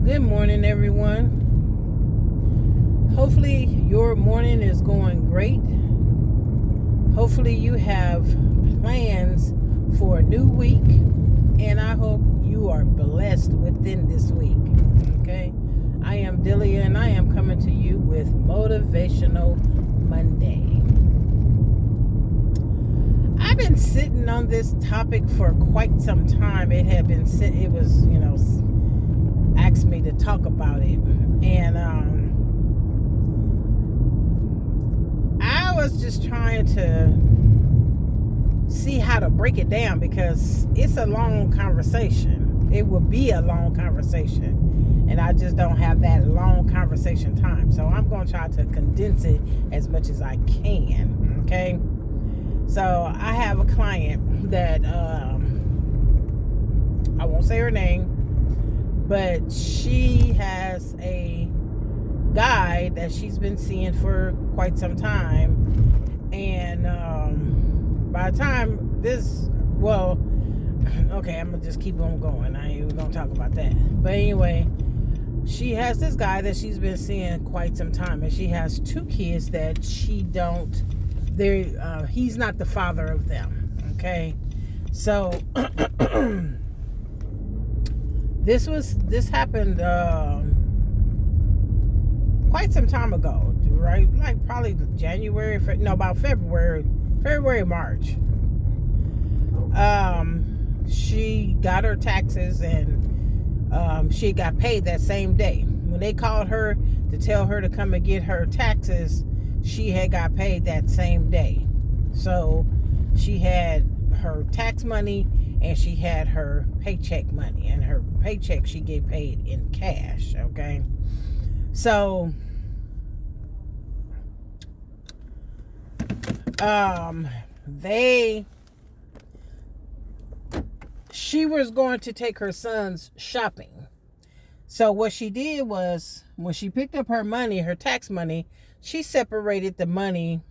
Good morning, everyone. Hopefully, your morning is going great. Hopefully, you have plans for a new week, and I hope you are blessed within this week. Okay, I am Delia, and I am coming to you with Motivational Monday. I've been sitting on this topic for quite some time. It was, asked me to talk about it, and I was just trying to see how to break it down because it's a long conversation. It will be a long conversation, and I just don't have that long conversation time. So I'm going to try to condense it as much as I can. Okay. So I have a client that I won't say her name, but she has a guy that she's been seeing for quite some time, and by the time okay, I'm gonna just keep on going. I ain't even gonna talk about that. But anyway, she has this guy that she's been seeing quite some time, and she has two kids that he's not the father of them. Okay, so this happened quite some time ago, right? Like probably about February, March. She got her taxes, and she got paid that same day. When they called her to tell her to come and get her taxes, she had got paid that same day. So she had her tax money and she had her paycheck money, and her paycheck she get paid in cash. Okay, so she was going to take her sons shopping. So what she did was, when she picked up her money, her tax money, she separated the money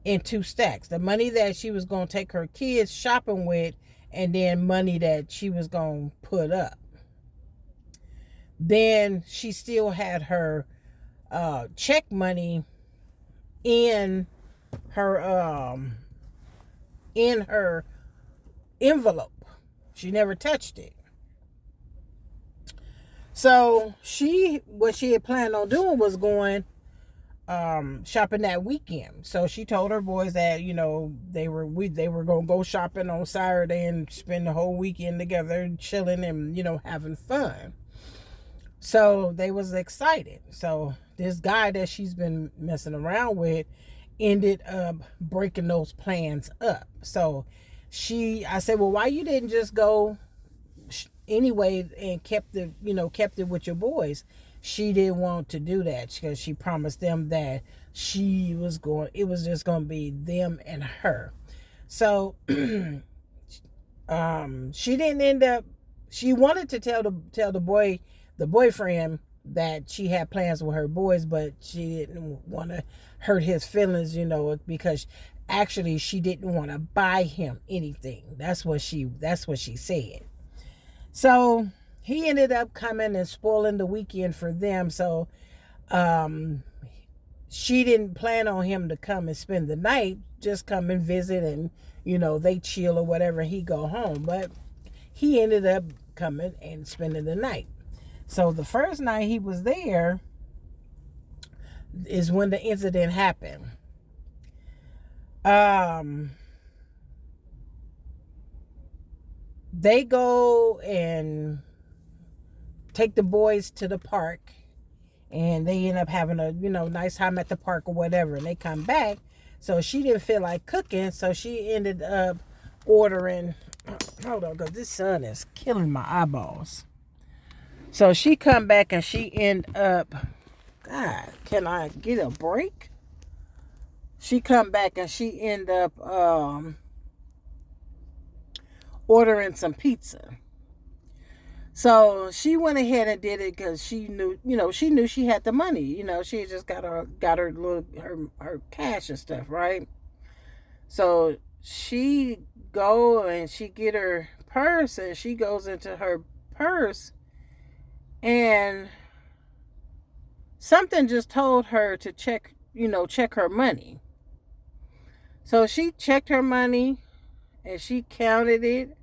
in two stacks. The money that she was going to take her kids shopping with, and then money that she was going to put up. Then she still had her check money in her envelope. She never touched it. So what she had planned on doing was going shopping that weekend. So she told her boys that they were gonna go shopping on Saturday and spend the whole weekend together, chilling and having fun. So they was excited. So this guy that she's been messing around with ended up breaking those plans up. So I said, well, why you didn't just go anyway and kept it with your boys? She didn't want to do that because she promised them that it was just going to be them and her. So she didn't end up, she wanted to tell the boyfriend that she had plans with her boys, but she didn't want to hurt his feelings, because actually she didn't want to buy him anything. That's what she said. So he ended up coming and spoiling the weekend for them. So she didn't plan on him to come and spend the night, just come and visit, and they chill or whatever, he go home. But he ended up coming and spending the night. So the first night he was there is when the incident happened. They go and take the boys to the park, and they end up having a nice time at the park or whatever, and they come back. So she didn't feel like cooking, so she ended up ordering. Hold on, because this sun is killing my eyeballs. So she come back and she end up, God, can I get a break? She come back and she end up ordering some pizza. So she went ahead and did it because she knew she had the money. She had just got her cash and stuff, right? So she go and she get her purse, and she goes into her purse And something just told her to check her money. So she checked her money and she counted it.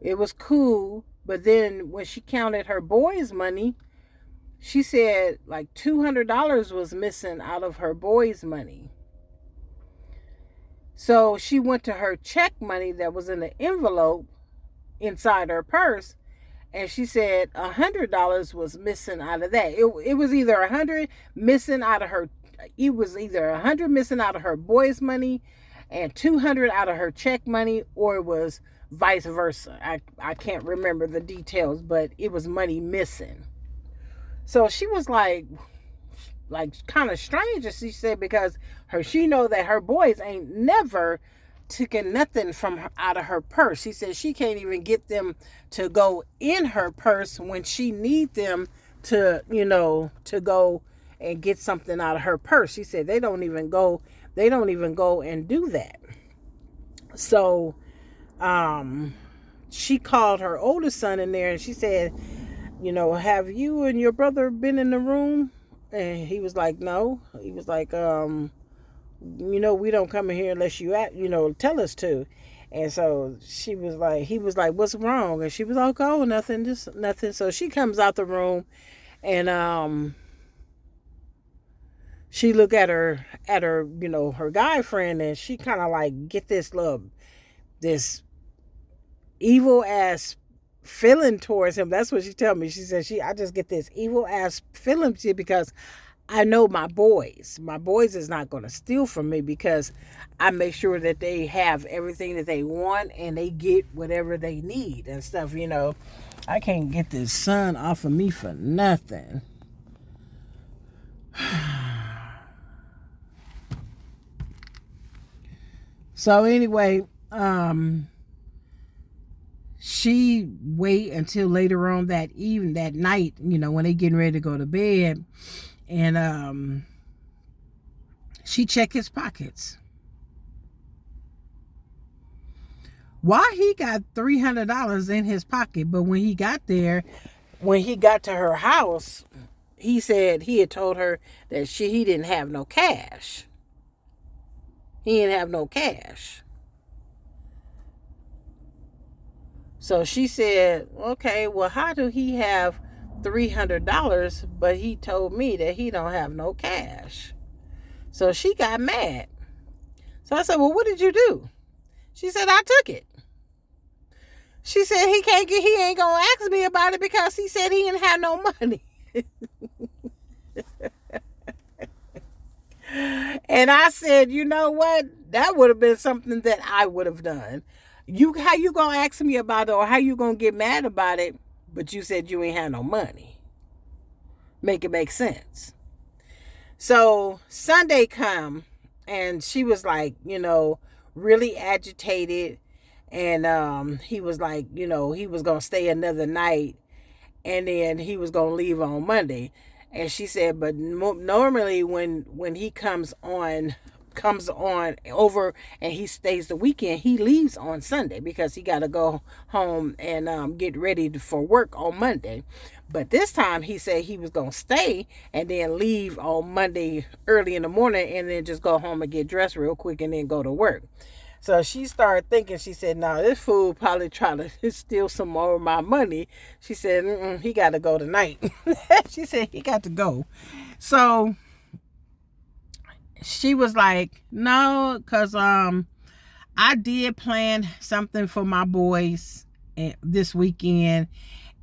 It was cool. But then when she counted her boys' money, she said like $200 was missing out of her boys' money. So she went to her check money that was in the envelope inside her purse, and she said $100 was missing out of that. It was either $100 missing out of her. It was either $100 missing out of her boys' money, and $200 out of her check money, or it was vice versa. I can't remember the details, but it was money missing. So she was like kind of strange, as she said, because she know that her boys ain't never taken nothing from her, out of her purse. She said she can't even get them to go in her purse when she need them to go and get something out of her purse. She said they don't even go and do that. So she called her oldest son in there and she said, have you and your brother been in the room? And he was like, no. He was like, we don't come in here unless you tell us to. And so he was like, what's wrong? And she was like, oh, nothing, just nothing. So she comes out the room and she look at her her guy friend, and she kind of like get this this evil ass feeling towards him. That's what she told me. She said I just get this evil ass feeling to because I know my boys is not going to steal from me, because I make sure that they have everything that they want and they get whatever they need and stuff. I can't get this sun off of me for nothing. So anyway, she wait until later on that night, when they getting ready to go to bed, and she checked his pockets. Why he got $300 in his pocket, but when he got to her house, he said he had told her that he didn't have no cash. He didn't have no cash. So she said, okay, well, how do he have $300, but he told me that he don't have no cash? So she got mad. So I said, well, what did you do? She said, I took it. She said he ain't gonna ask me about it because he said he didn't have no money. And I said, you know what? That would have been something that I would have done. How you gonna ask me about it, or how you gonna get mad about it, but you said you ain't had no money? Make it make sense. So Sunday come, and she was like, really agitated, and he was like, he was gonna stay another night, and then he was gonna leave on Monday. And she said, but normally when he comes on over and he stays the weekend, he leaves on Sunday because he got to go home and get ready for work on Monday. But this time he said he was going to stay and then leave on Monday early in the morning and then just go home and get dressed real quick and then go to work. So she started thinking, she said, no, this fool probably trying to steal some more of my money. She said, he got to go tonight. She said he got to go. So she was like, no, because I did plan something for my boys this weekend.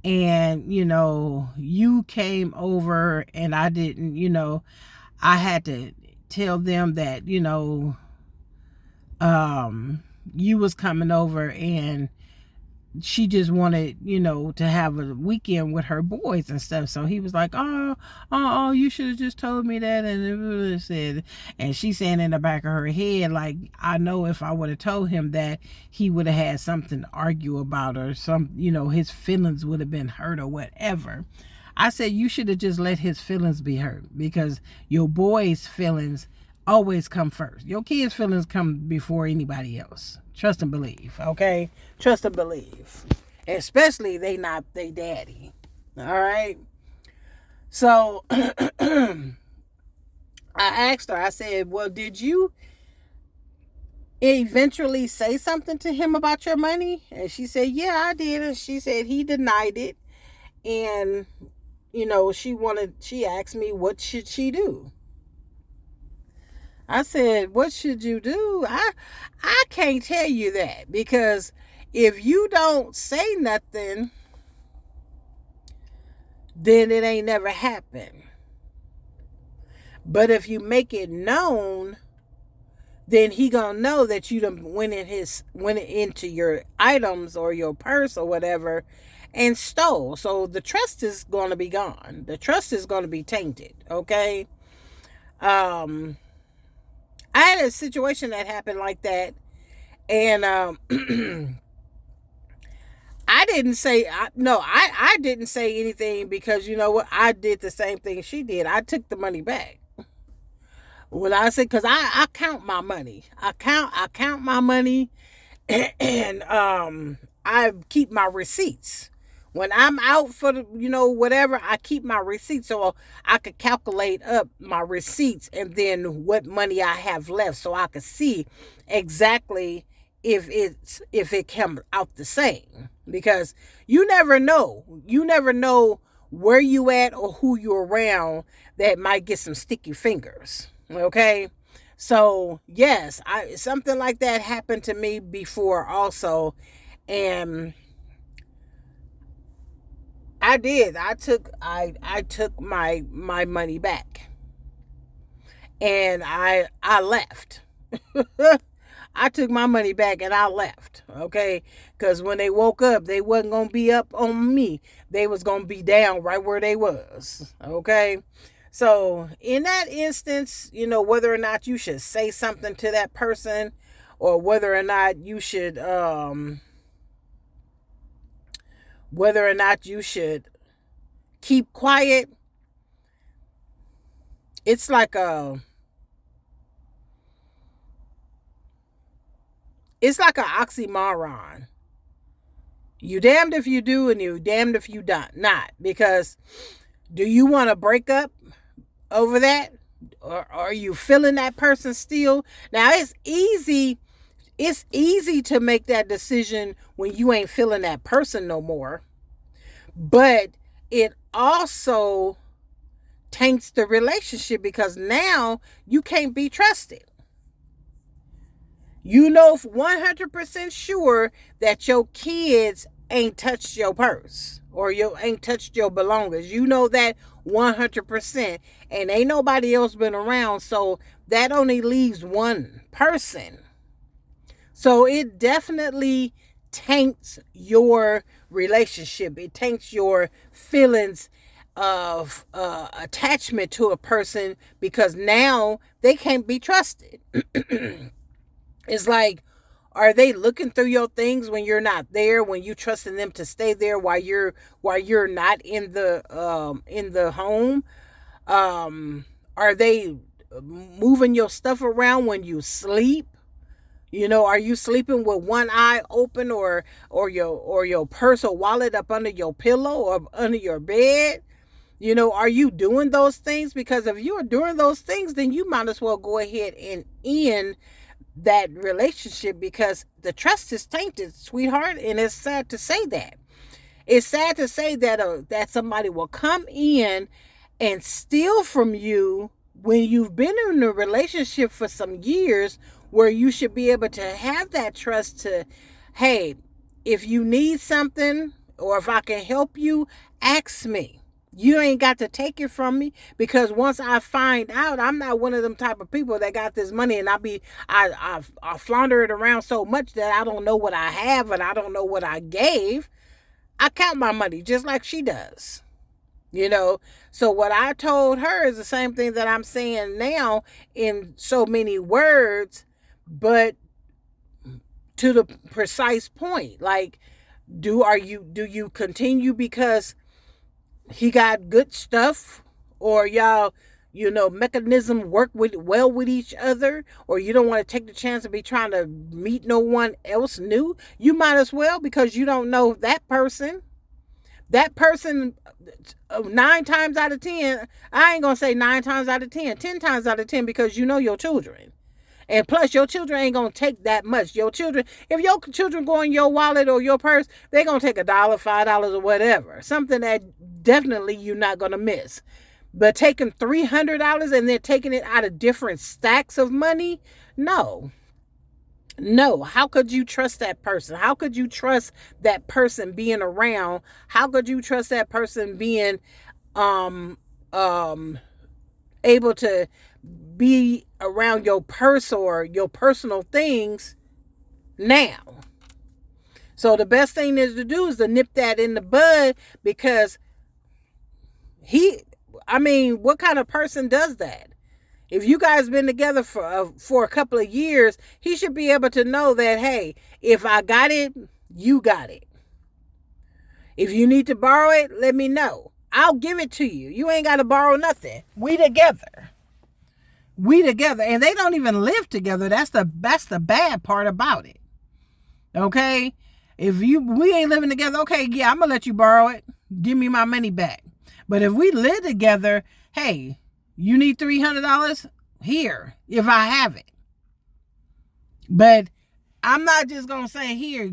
And, you came over and I didn't, I had to tell them that, you was coming over, and she just wanted, to have a weekend with her boys and stuff. So he was like, oh, you should have just told me that. And it said, and she's saying in the back of her head, like, I know if I would have told him that, he would have had something to argue about, or his feelings would have been hurt or whatever. I said, you should have just let his feelings be hurt, because your boys' feelings always come first. Your kids' feelings come before anybody else. Trust and believe, okay? Trust and believe. Especially they not they daddy. All right. So I asked her, I said, well, did you eventually say something to him about your money? And she said, yeah, I did. And she said he denied it. And, she asked me, what should she do? I said, what should you do? I can't tell you that, because if you don't say nothing, then it ain't never happened. But if you make it known, then he gonna know that you done went into your items or your purse or whatever and stole. So the trust is gonna be gone. The trust is gonna be tainted. Okay. Um, I had a situation that happened like that, and I didn't say no. I didn't say anything, because you know what? I did the same thing she did. I took the money back. When I say, because I count my money. I count my money, and I keep my receipts. When I'm out for the, whatever, I keep my receipts so I could calculate up my receipts and then what money I have left, so I could see exactly if it comes out the same. Because you never know. You never know where you at or who you around that might get some sticky fingers. Okay? So, yes, something like that happened to me before also, and I did. I took my money back, and I left. I took my money back and I left. Okay, because when they woke up, they wasn't gonna be up on me. They was gonna be down right where they was. Okay. So in that instance, whether or not you should say something to that person, or whether or not you should keep quiet, it's like an oxymoron. You damned if you do, and you damned if you don't not. Because do you want to break up over that? Or are you feeling that person still? Now it's easy to make that decision when you ain't feeling that person no more. But it also taints the relationship, because now you can't be trusted. 100% sure that your kids ain't touched your purse or you ain't touched your belongings. You know that 100%. And ain't nobody else been around. So that only leaves one person. So it definitely taints your relationship. It taints your feelings of attachment to a person, because now they can't be trusted. It's like, are they looking through your things when you're not there? When you trusting them to stay there while you're not in the home? Are they moving your stuff around when you sleep? Are you sleeping with one eye open, or your purse or wallet up under your pillow or under your bed? Are you doing those things? Because if you are doing those things, then you might as well go ahead and end that relationship, because the trust is tainted, sweetheart. And it's sad to say that. It's sad to say that somebody will come in and steal from you when you've been in a relationship for some years, where you should be able to have that trust to, hey, if you need something or if I can help you, ask me. You ain't got to take it from me, because once I find out, I'm not one of them type of people that got this money and I flounder it around so much that I don't know what I have and I don't know what I gave. I count my money just like she does. So what I told her is the same thing that I'm saying now in so many words, but to the precise point. Like, do you continue because he got good stuff, or y'all, mechanism work with each other, or you don't want to take the chance to be trying to meet no one else new? You might as well, because you don't know that person. that person, 9 times out of 10, I ain't going to say 9 times out of 10, 10 times out of 10, because you know your children. And plus, your children ain't going to take that much. Your children, if your children go in your wallet or your purse, they're going to take $1, $5, or whatever. Something that definitely you're not going to miss. But taking $300 and then taking it out of different stacks of money, no. No, how could you trust that person? How could you trust that person being around? How could you trust that person being um um able to be around your purse or your personal things now? So the best thing is to do is to nip that in the bud, because what kind of person does that? If you guys been together for a couple of years, he should be able to know that, hey, if I got it, you got it. If you need to borrow it, let me know. I'll give it to you. You ain't got to borrow nothing. We together. And they don't even live together. That's the bad part about it. Okay? If we ain't living together, okay, yeah, I'm going to let you borrow it. Give me my money back. But if we live together, hey, you need $300? Here, if I have it. But I'm not just going to say here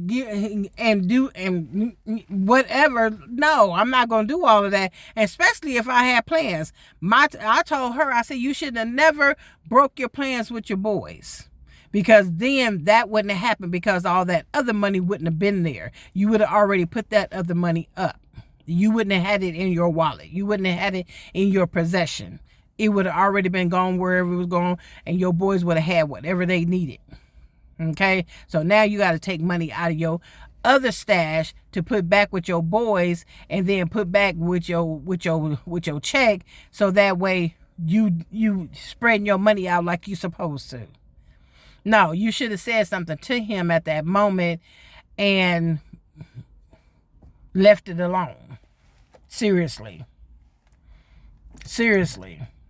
and do and whatever. No, I'm not going to do all of that, especially if I had plans. I told her, I said, you should have never broke your plans with your boys, because then that wouldn't have happened, because all that other money wouldn't have been there. You would have already put that other money up. You wouldn't have had it in your wallet. You wouldn't have had it in your possession. It would have already been gone wherever it was going, and your boys would have had whatever they needed. Okay? So now you got to take money out of your other stash to put back with your boys, and then put back with your check, so that way you spreading your money out like you're supposed to. No, you should have said something to him at that moment and left it alone. Seriously.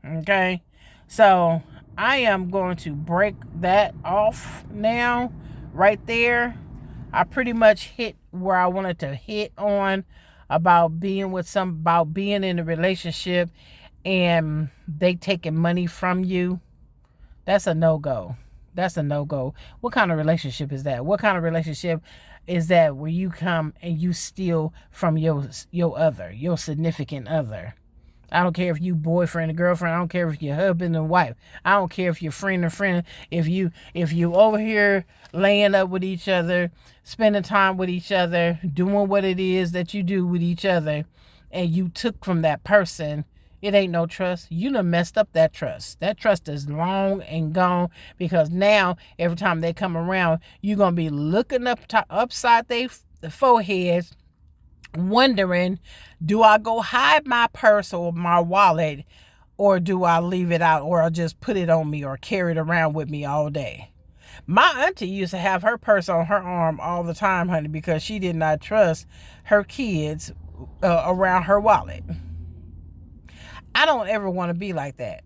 Okay? So I am going to break that off now, right there. I pretty much hit where I wanted to hit on about being in a relationship and they taking money from you. That's a no-go. What kind of relationship is that? What kind of relationship is that where you come and you steal from your significant other? I don't care if you boyfriend and girlfriend. I don't care if you're husband and wife. I don't care if you're friend and friend. If you over here laying up with each other, spending time with each other, doing what it is that you do with each other, and you took from that person, it ain't no trust. You done messed up that trust. That trust is long and gone, because now every time they come around, you're going to be looking upside their foreheads, wondering, do I go hide my purse or my wallet, or do I leave it out, or I just put it on me or carry it around with me all day? My auntie used to have her purse on her arm all the time, honey, because she did not trust her kids around her wallet. I don't ever want to be like that.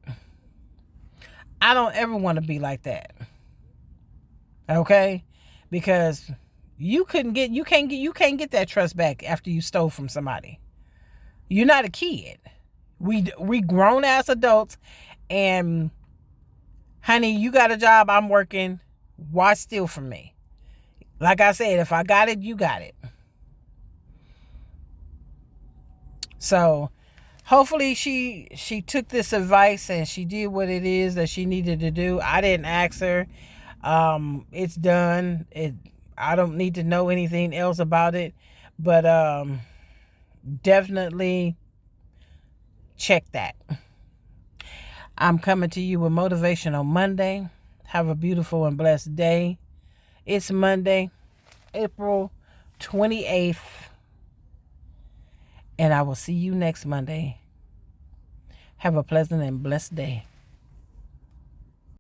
Okay? Because you can't get that trust back after you stole from somebody. You're not a kid. We grown ass adults, and honey, you got a job, I'm working. Why steal from me? Like I said, if I got it, you got it. So hopefully she took this advice and she did what it is that she needed to do. I didn't ask her. It's done. I don't need to know anything else about it, but definitely check that. I'm coming to you with Motivational Monday. Have a beautiful and blessed day. It's Monday, April 28th, and I will see you next Monday. Have a pleasant and blessed day.